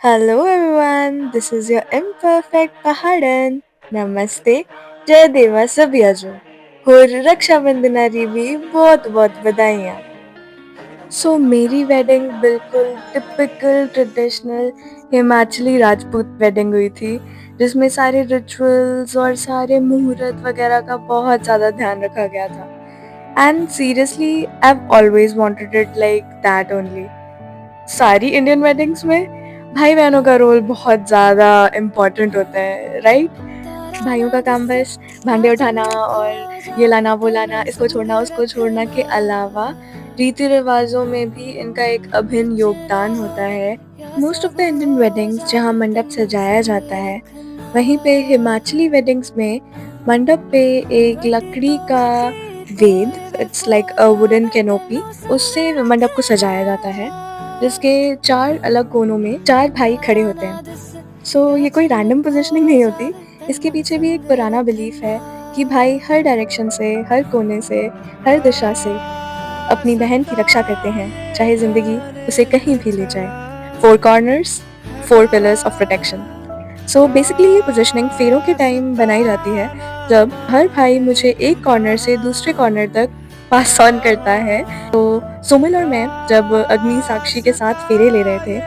Hello everyone, this is your imperfect Pahadan. नमस्ते, जय देवा सभ्याजो और रक्षाबंधनारी भी बहुत बहुत बधाइयाँ। मेरी वेडिंग बिल्कुल typical traditional Himachali Rajput wedding हुई थी, जिसमें सारे रिचुअल्स और सारे मुहूर्त वगैरह का बहुत ज़्यादा ध्यान रखा गया था। And seriously I have always wanted it like that only. सारी इंडियन वेडिंग्स में भाई बहनों का रोल बहुत ज़्यादा इम्पोर्टेंट होता है, राइट? भाइयों का काम बस भांडे उठाना और ये लाना वो लाना, इसको छोड़ना उसको छोड़ना के अलावा रीति रिवाजों में भी इनका एक अभिन्न योगदान होता है। Most of the Indian weddings जहाँ मंडप सजाया जाता है, वहीं पे हिमाचली वेडिंग्स में मंडप पे एक लकड़ी का वेद, it's like a wooden canopy, उससे मंडप को सजाया जाता है, जिसके चार अलग कोनों में चार भाई खड़े होते हैं। ये कोई रैंडम पोजीशनिंग नहीं होती। इसके पीछे भी एक पुराना बिलीफ है कि भाई हर डायरेक्शन से, हर कोने से, हर दिशा से अपनी बहन की रक्षा करते हैं, चाहे ज़िंदगी उसे कहीं भी ले जाए। 4 corners, 4 pillars of protection. Basically ये पोजीशनिंग फेरों के टाइम बनाई जाती है, जब हर भाई मुझे एक कॉर्नर से दूसरे कॉर्नर तक पास ऑन करता है। सुमिल और मैं जब अग्नि साक्षी के साथ फेरे ले रहे थे,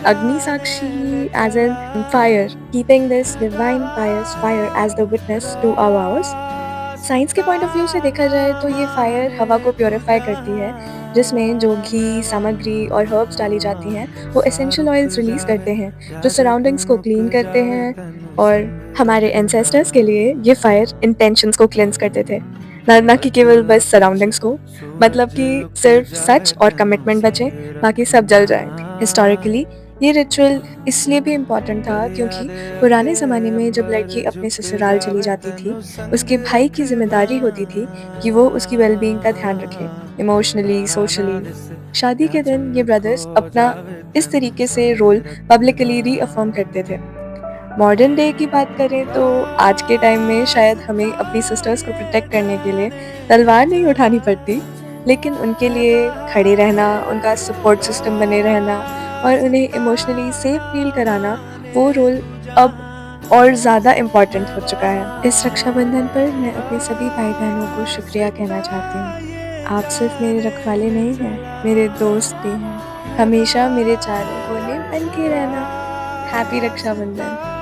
अग्नि साक्षी as an fire, keeping this divine pious fire as the witness to our vows। Science के पॉइंट ऑफ व्यू से देखा जाए तो ये फायर हवा को प्योरीफाई करती है, जिसमें जो घी, सामग्री और हर्ब्स डाली जाती हैं, वो एसेंशियल ऑयल्स रिलीज करते हैं, जो सराउंडिंग्स को क्लीन करते हैं। और हमारे एंसेस्टर्स के लिए ये फायर इंटेंशंस को क्लेंस करते थे, ना कि केवल बस सराउंडिंग्स को। मतलब कि सिर्फ सच और कमिटमेंट बचे, बाकी सब जल जाए। हिस्टोरिकली ये रिचुअल इसलिए भी इम्पॉर्टेंट था क्योंकि पुराने ज़माने में जब लड़की अपने ससुराल चली जाती थी, उसके भाई की ज़िम्मेदारी होती थी कि वो उसकी वेल-बीइंग का ध्यान रखे, इमोशनली, सोशली। शादी के दिन ये ब्रदर्स अपना इस तरीके से रोल पब्लिकली रीअफ़र्म करते थे। मॉडर्न डे की बात करें तो आज के टाइम में शायद हमें अपनी सिस्टर्स को प्रोटेक्ट करने के लिए तलवार नहीं उठानी पड़ती, लेकिन उनके लिए खड़े रहना, उनका सपोर्ट सिस्टम बने रहना और उन्हें इमोशनली सेफ फील कराना, वो रोल अब और ज़्यादा इम्पोर्टेंट हो चुका है। इस रक्षाबंधन पर मैं अपने सभी भाई-बहनों को शुक्रिया कहना चाहती हूँ। आप सिर्फ मेरे रखवाले नहीं हैं, मेरे दोस्त भी हैं। हमेशा मेरे चारों कोने बन के रहना। हैप्पी रक्षाबंधन।